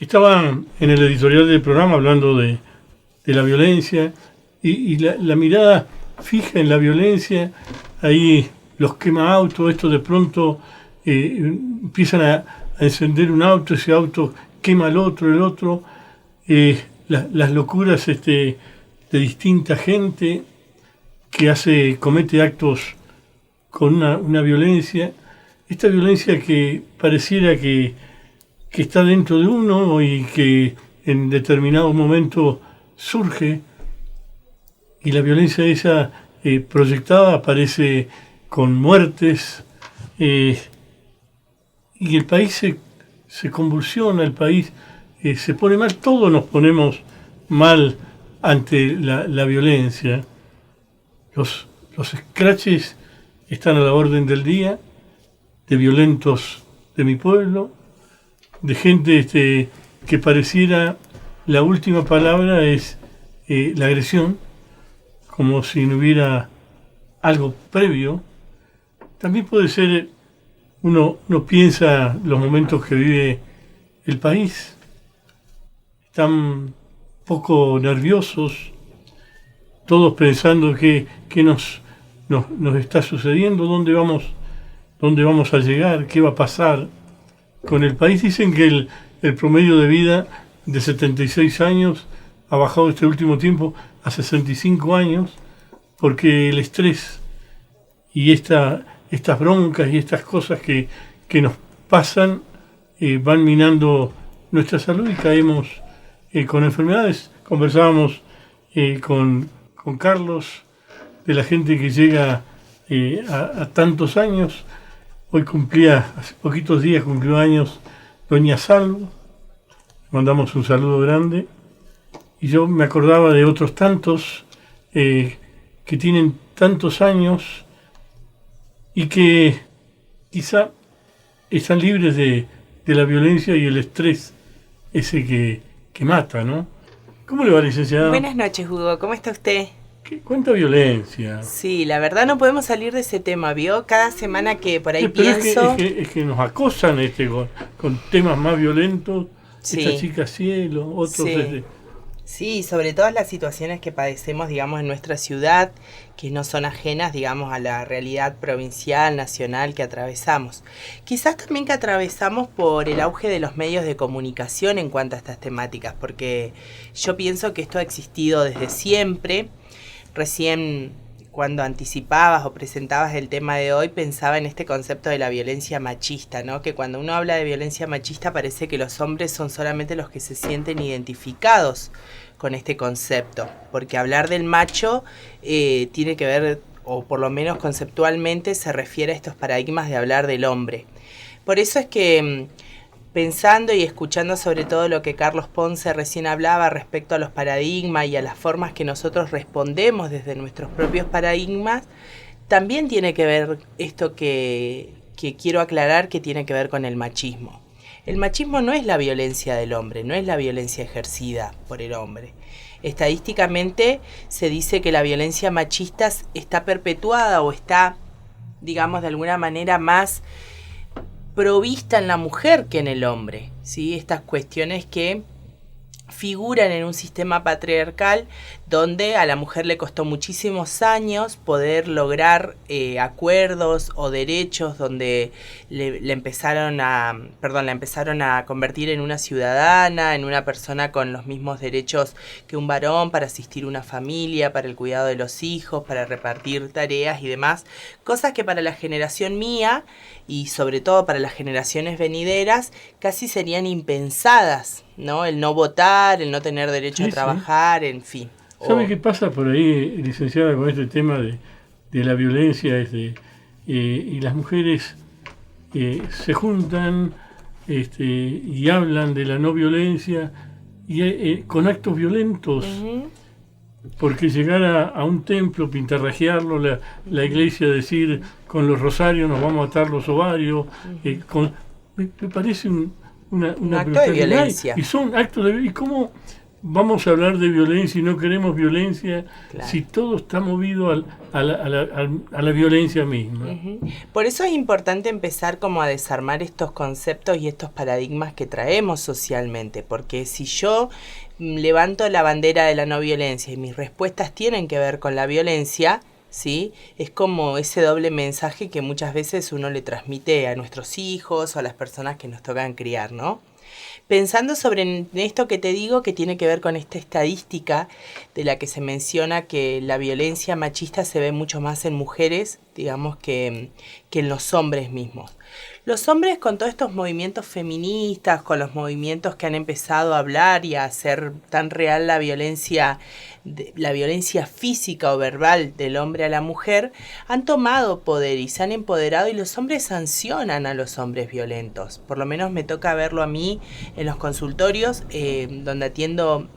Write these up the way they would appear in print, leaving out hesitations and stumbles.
Estaba en el editorial del programa hablando de la violencia y la mirada fija en la violencia. Ahí los quema autos, esto de pronto empiezan a encender un auto, ese auto quema al otro, el otro. Las locuras de distinta gente que comete actos con una violencia. Esta violencia que pareciera que está dentro de uno y que en determinado momento surge, y la violencia esa proyectada aparece con muertes, y el país se convulsiona, el país se pone mal, todos nos ponemos mal ante la violencia. Los scratches están a la orden del día, de violentos de mi pueblo, de gente que pareciera la última palabra es la agresión, como si no hubiera algo previo. También puede ser, uno piensa los momentos que vive el país, están poco nerviosos, todos pensando qué nos está sucediendo, dónde vamos a llegar, qué va a pasar con el país. Dicen que el promedio de vida de 76 años ha bajado este último tiempo a 65 años, porque el estrés y estas broncas y estas cosas que nos pasan van minando nuestra salud y caemos con enfermedades. Conversábamos con Carlos de la gente que llega a tantos años. Hoy hace poquitos días cumplió años doña Salvo, mandamos un saludo grande, y yo me acordaba de otros tantos que tienen tantos años y que quizá están libres de la violencia y el estrés ese que mata, ¿no? ¿Cómo le va, licenciada? Buenas noches, Hugo, ¿cómo está usted? ¿Cuánta violencia? Sí, la verdad no podemos salir de ese tema, ¿vio? Cada semana que por ahí pero pienso... Es que nos acosan con temas más violentos, sí. Esta chica cielo, otros... Sí. Sí, sobre todas las situaciones que padecemos, digamos, en nuestra ciudad, que no son ajenas, digamos, a la realidad provincial, nacional que atravesamos. Quizás también que atravesamos por el auge de los medios de comunicación en cuanto a estas temáticas, porque yo pienso que esto ha existido desde siempre. Recién cuando anticipabas o presentabas el tema de hoy pensaba en este concepto de la violencia machista, ¿no? Que cuando uno habla de violencia machista parece que los hombres son solamente los que se sienten identificados con este concepto, porque hablar del macho tiene que ver, o por lo menos conceptualmente se refiere a estos paradigmas de hablar del hombre. Por eso es que pensando y escuchando sobre todo lo que Carlos Ponce recién hablaba respecto a los paradigmas y a las formas que nosotros respondemos desde nuestros propios paradigmas, también tiene que ver esto que quiero aclarar, que tiene que ver con el machismo. El machismo no es la violencia del hombre, no es la violencia ejercida por el hombre. Estadísticamente se dice que la violencia machista está perpetuada o está, digamos, de alguna manera más provista en la mujer que en el hombre, ¿sí? Estas cuestiones que figuran en un sistema patriarcal donde a la mujer le costó muchísimos años poder lograr acuerdos o derechos, donde la empezaron a convertir en una ciudadana, en una persona con los mismos derechos que un varón para asistir a una familia, para el cuidado de los hijos, para repartir tareas y demás, cosas que para la generación mía y sobre todo para las generaciones venideras casi serían impensadas, ¿no? El no votar, el no tener derecho a trabajar, en fin. ¿Sabe qué pasa por ahí, licenciada, con este tema de la violencia? Y las mujeres se juntan y hablan de la no violencia y con actos violentos. Uh-huh. Porque llegar a un templo, pintarrajearlo, la iglesia decir con los rosarios nos vamos a atar los ovarios, me parece un acto de violencia. Y son actos de... ¿Y cómo vamos a hablar de violencia y no queremos violencia, Claro. si todo está movido a la violencia misma. Ujú. Por eso es importante empezar como a desarmar estos conceptos y estos paradigmas que traemos socialmente, porque si yo levanto la bandera de la no violencia y mis respuestas tienen que ver con la violencia, ¿sí? Es como ese doble mensaje que muchas veces uno le transmite a nuestros hijos o a las personas que nos tocan criar, ¿no? Pensando sobre esto que te digo, que tiene que ver con esta estadística de la que se menciona que la violencia machista se ve mucho más en mujeres, digamos, que en los hombres mismos. Los hombres, con todos estos movimientos feministas, con los movimientos que han empezado a hablar y a hacer tan real la violencia física o verbal del hombre a la mujer, han tomado poder y se han empoderado, y los hombres sancionan a los hombres violentos. Por lo menos me toca verlo a mí en los consultorios, donde atiendo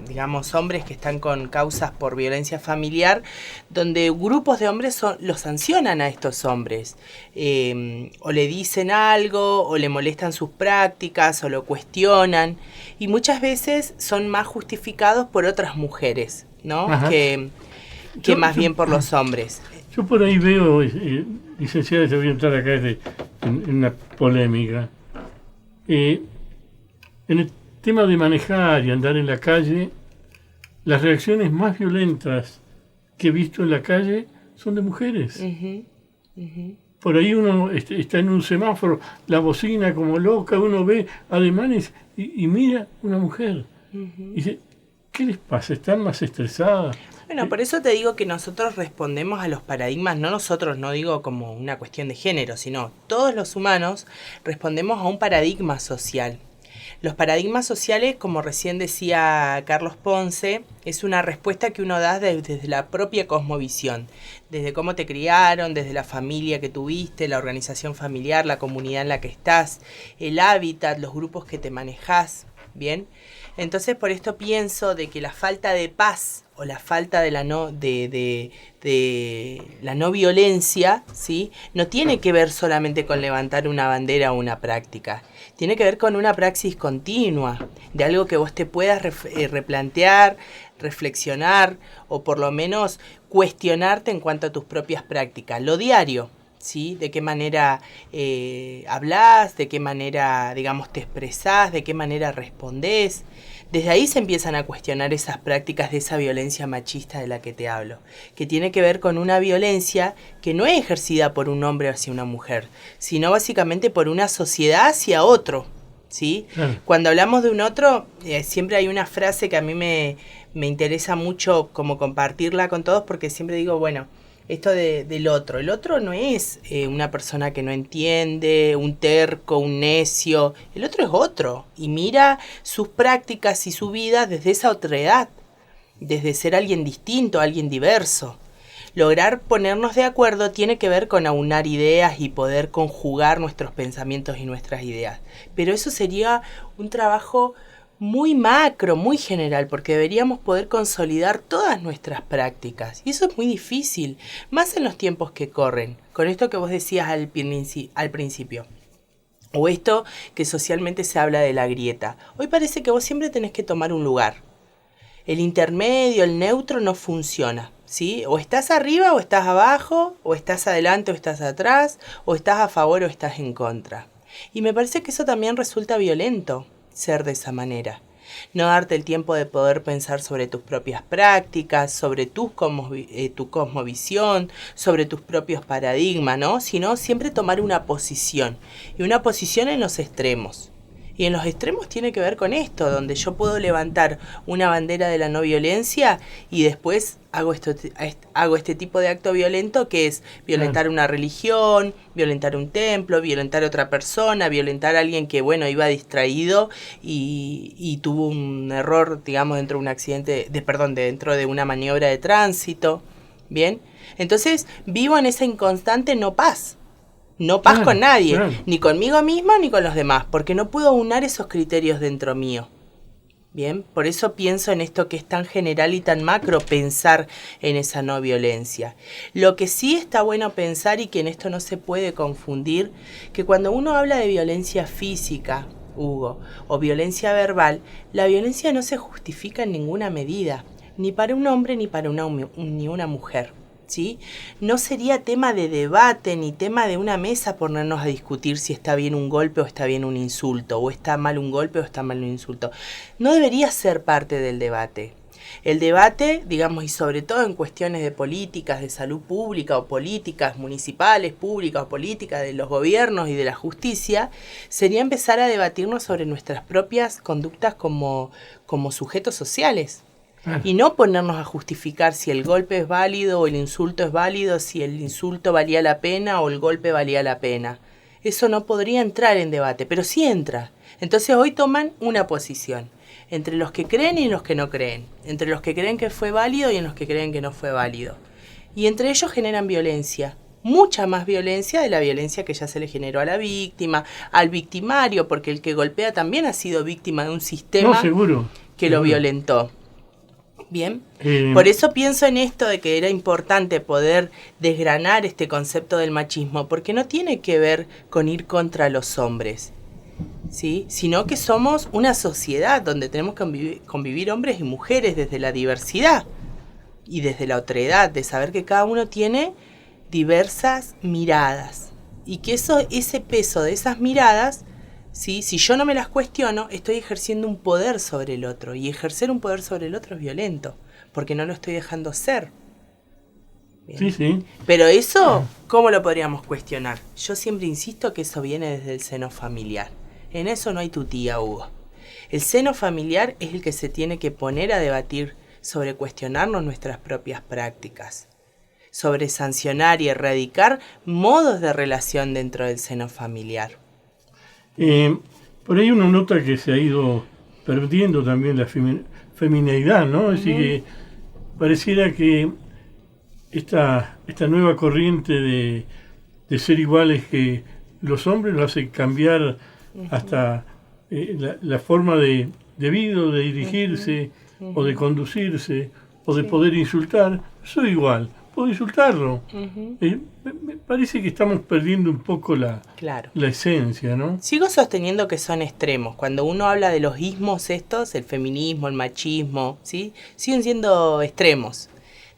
digamos, hombres que están con causas por violencia familiar, donde grupos de hombres los sancionan a estos hombres, o le dicen algo, o le molestan sus prácticas, o lo cuestionan, y muchas veces son más justificados por otras mujeres, ¿no? Que más bien por los hombres. Yo por ahí veo, licenciada, te voy a entrar acá en una polémica. En el tema de manejar y andar en la calle, las reacciones más violentas que he visto en la calle son de mujeres. Por ahí uno está en un semáforo, la bocina como loca, uno ve ademanes y mira una mujer. Y dice, ¿qué les pasa? ¿Están más estresadas? Bueno, por eso te digo que nosotros respondemos a los paradigmas, no nosotros, no digo como una cuestión de género, sino todos los humanos respondemos a un paradigma social. Los paradigmas sociales, como recién decía Carlos Ponce, es una respuesta que uno da desde la propia cosmovisión, desde cómo te criaron, desde la familia que tuviste, la organización familiar, la comunidad en la que estás, el hábitat, los grupos que te manejás, ¿bien? Entonces, por esto pienso de que la falta de paz o la falta de la no violencia, ¿sí? No tiene que ver solamente con levantar una bandera o una práctica. Tiene que ver con una praxis continua, de algo que vos te puedas replantear, reflexionar o por lo menos cuestionarte en cuanto a tus propias prácticas. Lo diario, ¿sí? De qué manera hablás, de qué manera, digamos, te expresás, de qué manera respondés. Desde ahí se empiezan a cuestionar esas prácticas de esa violencia machista de la que te hablo, que tiene que ver con una violencia que no es ejercida por un hombre hacia una mujer, sino básicamente por una sociedad hacia otro, ¿sí? Claro. Cuando hablamos de un otro, siempre hay una frase que a mí me interesa mucho como compartirla con todos, porque siempre digo, bueno, esto del otro. El otro no es una persona que no entiende, un terco, un necio. El otro es otro y mira sus prácticas y su vida desde esa otredad, desde ser alguien distinto, alguien diverso. Lograr ponernos de acuerdo tiene que ver con aunar ideas y poder conjugar nuestros pensamientos y nuestras ideas. Pero eso sería un trabajo muy macro, muy general, porque deberíamos poder consolidar todas nuestras prácticas. Y eso es muy difícil, más en los tiempos que corren, con esto que vos decías al principio. O esto que socialmente se habla de la grieta. Hoy parece que vos siempre tenés que tomar un lugar. El intermedio, el neutro no funciona, ¿sí? O estás arriba o estás abajo, o estás adelante o estás atrás, o estás a favor o estás en contra. Y me parece que eso también resulta violento, ser de esa manera. No darte el tiempo de poder pensar sobre tus propias prácticas, sobre tu cosmovisión, sobre tus propios paradigmas, ¿no? Sino siempre tomar una posición. Y una posición en los extremos. Y en los extremos tiene que ver con esto, donde yo puedo levantar una bandera de la no violencia y después hago este tipo de acto violento, que es violentar una religión, violentar un templo, violentar a otra persona, violentar a alguien que, bueno, iba distraído y tuvo un error, digamos, dentro de un accidente, dentro de una maniobra de tránsito, ¿bien? Entonces vivo en esa inconstante no paz. No paz con nadie, ni conmigo misma ni con los demás, porque no puedo aunar esos criterios dentro mío. Bien, por eso pienso en esto que es tan general y tan macro, pensar en esa no violencia. Lo que sí está bueno pensar, y que en esto no se puede confundir, que cuando uno habla de violencia física Hugo, o violencia verbal, la violencia no se justifica en ninguna medida, ni para un hombre ni para ni una mujer. ¿Sí? No sería tema de debate ni tema de una mesa ponernos a discutir si está bien un golpe o está bien un insulto, o está mal un golpe o está mal un insulto. No debería ser parte del debate. El debate, digamos, y sobre todo en cuestiones de políticas de salud pública o políticas municipales, públicas o políticas de los gobiernos y de la justicia, sería empezar a debatirnos sobre nuestras propias conductas como sujetos sociales. Y no ponernos a justificar si el golpe es válido o el insulto es válido, si el insulto valía la pena o el golpe valía la pena. Eso no podría entrar en debate, pero sí entra. Entonces hoy toman una posición entre los que creen y los que no creen, entre los que creen que fue válido y en los que creen que no fue válido. Y entre ellos generan violencia, mucha más violencia de la violencia que ya se le generó a la víctima, al victimario, porque el que golpea también ha sido víctima de un sistema que lo violentó. Bien, por eso pienso en esto de que era importante poder desgranar este concepto del machismo, porque no tiene que ver con ir contra los hombres, ¿sí? Sino que somos una sociedad donde tenemos que convivir hombres y mujeres desde la diversidad y desde la otredad, de saber que cada uno tiene diversas miradas y que ese peso de esas miradas, ¿sí? Si yo no me las cuestiono, estoy ejerciendo un poder sobre el otro. Y ejercer un poder sobre el otro es violento, porque no lo estoy dejando ser. Bien. Sí, sí. Pero eso, ¿cómo lo podríamos cuestionar? Yo siempre insisto que eso viene desde el seno familiar. En eso no hay tutía, Hugo. El seno familiar es el que se tiene que poner a debatir sobre cuestionarnos nuestras propias prácticas, sobre sancionar y erradicar modos de relación dentro del seno familiar. Por ahí uno nota que se ha ido perdiendo también la femineidad, ¿no? Es decir, que pareciera que esta nueva corriente de ser iguales que los hombres lo hace cambiar hasta la forma de vida, de dirigirse, o de conducirse, o de poder insultar. Soy igual, puedo insultarlo. Me parece que estamos perdiendo un poco la esencia, ¿no? Sigo sosteniendo que son extremos. Cuando uno habla de los ismos estos, el feminismo, el machismo, ¿sí? Siguen siendo extremos,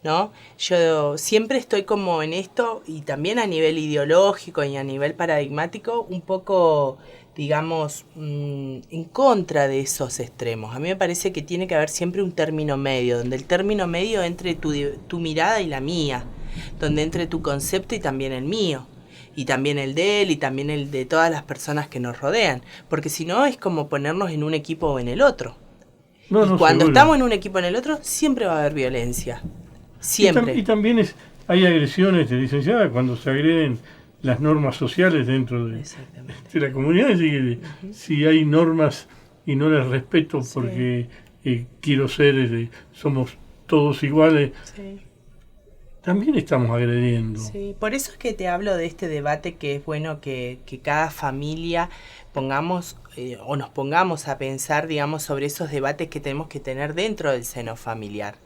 ¿no? Yo siempre estoy como en esto, y también a nivel ideológico y a nivel paradigmático, un poco, digamos, en contra de esos extremos. A mí me parece que tiene que haber siempre un término medio, donde el término medio entre tu mirada y la mía, donde entre tu concepto y también el mío, y también el de él, y también el de todas las personas que nos rodean, porque si no es como ponernos en un equipo o en el otro. Y cuando estamos en un equipo o en el otro, siempre va a haber violencia, siempre. Y también hay agresiones, licenciada, cuando se agreden las normas sociales dentro de la comunidad. Así que si hay normas y no las respeto porque quiero ser, somos todos iguales, también estamos agrediendo. Sí, por eso es que te hablo de este debate, que es bueno que cada familia pongamos o nos pongamos a pensar, digamos, sobre esos debates que tenemos que tener dentro del seno familiar.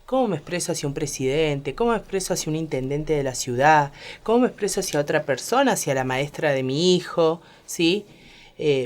¿Cómo me expreso hacia un presidente? ¿Cómo me expreso hacia un intendente de la ciudad? ¿Cómo me expreso hacia otra persona, hacia la maestra de mi hijo? ¿Sí?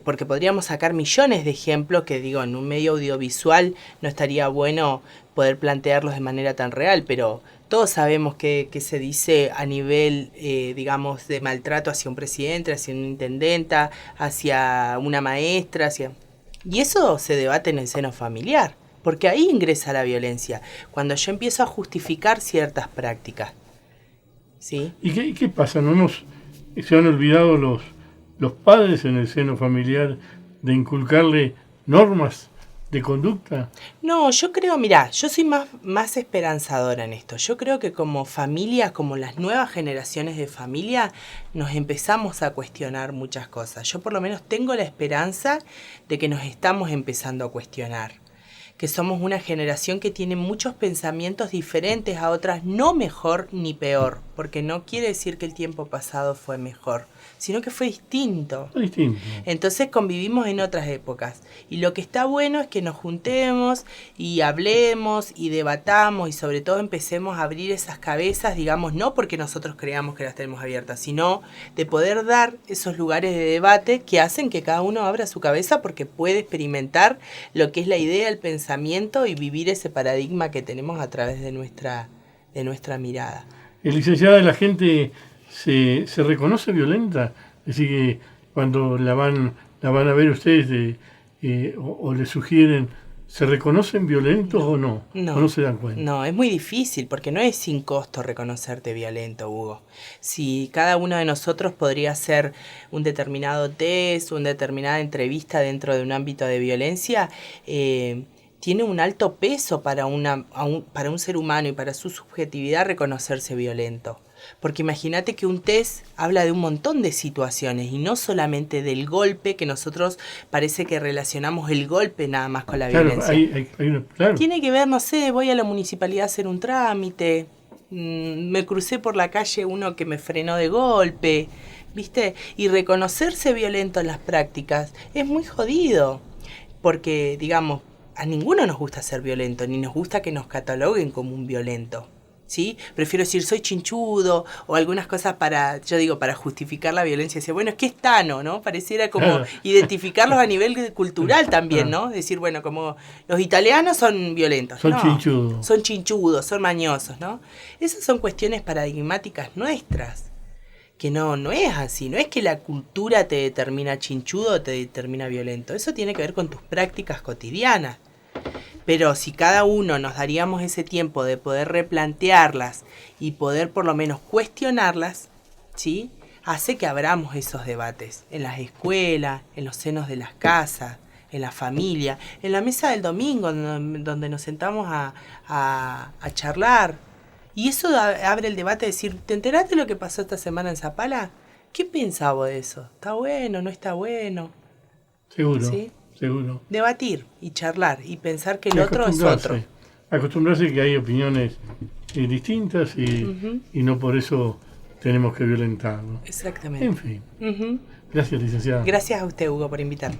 Porque podríamos sacar millones de ejemplos que, digo, en un medio audiovisual no estaría bueno poder plantearlos de manera tan real, pero todos sabemos que se dice a nivel, digamos, de maltrato hacia un presidente, hacia una intendenta, hacia una maestra, y eso se debate en el seno familiar. Porque ahí ingresa la violencia, cuando yo empiezo a justificar ciertas prácticas. ¿Sí? ¿Y qué pasa? ¿Se han olvidado los padres en el seno familiar de inculcarle normas de conducta? No, yo creo, mirá, yo soy más esperanzadora en esto. Yo creo que como familia, como las nuevas generaciones de familia, nos empezamos a cuestionar muchas cosas. Yo por lo menos tengo la esperanza de que nos estamos empezando a cuestionar, que somos una generación que tiene muchos pensamientos diferentes a otras, no mejor ni peor, porque no quiere decir que el tiempo pasado fue mejor, sino que fue distinto. Fue distinto. Entonces convivimos en otras épocas. Y lo que está bueno es que nos juntemos y hablemos y debatamos y sobre todo empecemos a abrir esas cabezas, digamos, no porque nosotros creamos que las tenemos abiertas, sino de poder dar esos lugares de debate que hacen que cada uno abra su cabeza porque puede experimentar lo que es la idea, el pensamiento y vivir ese paradigma que tenemos a través de nuestra mirada. Licenciada, la gente se reconoce violenta, es decir, que cuando la van a ver ustedes o le sugieren, ¿se reconocen violentos o no? ¿O no se dan cuenta? No, es muy difícil porque no es sin costo reconocerte violento, Hugo. Si cada uno de nosotros podría hacer un determinado test, una determinada entrevista dentro de un ámbito de violencia, tiene un alto peso para un ser humano y para su subjetividad reconocerse violento. Porque imagínate que un test habla de un montón de situaciones y no solamente del golpe, que nosotros parece que relacionamos el golpe nada más con la violencia. Claro. Tiene que ver, no sé, voy a la municipalidad a hacer un trámite, me crucé por la calle uno que me frenó de golpe, ¿viste? Y reconocerse violento en las prácticas es muy jodido, porque, digamos, a ninguno nos gusta ser violento, ni nos gusta que nos cataloguen como un violento. ¿Sí? Prefiero decir soy chinchudo o algunas cosas para justificar la violencia. Decir, bueno, es que es Tano, ¿no? Pareciera como identificarlos a nivel cultural también, ¿no? Decir, bueno, como los italianos son violentos. Son chinchudos. Son chinchudos, son mañosos, ¿no? Esas son cuestiones paradigmáticas nuestras. Que no es así. No es que la cultura te determina chinchudo o te determina violento. Eso tiene que ver con tus prácticas cotidianas. Pero si cada uno nos daríamos ese tiempo de poder replantearlas y poder por lo menos cuestionarlas, ¿sí? Hace que abramos esos debates en las escuelas, en los senos de las casas, en la familia, en la mesa del domingo donde nos sentamos a charlar. Y eso abre el debate de decir, ¿te enteraste de lo que pasó esta semana en Zapala? ¿Qué pensás vos de eso? ¿Está bueno? ¿No está bueno? Seguro. ¿Sí? Seguro. Debatir y charlar y pensar que el otro es otro. Acostumbrarse que hay opiniones distintas y no por eso tenemos que violentarlo. Exactamente. En fin. Gracias, licenciada. Gracias a usted, Hugo, por invitarme.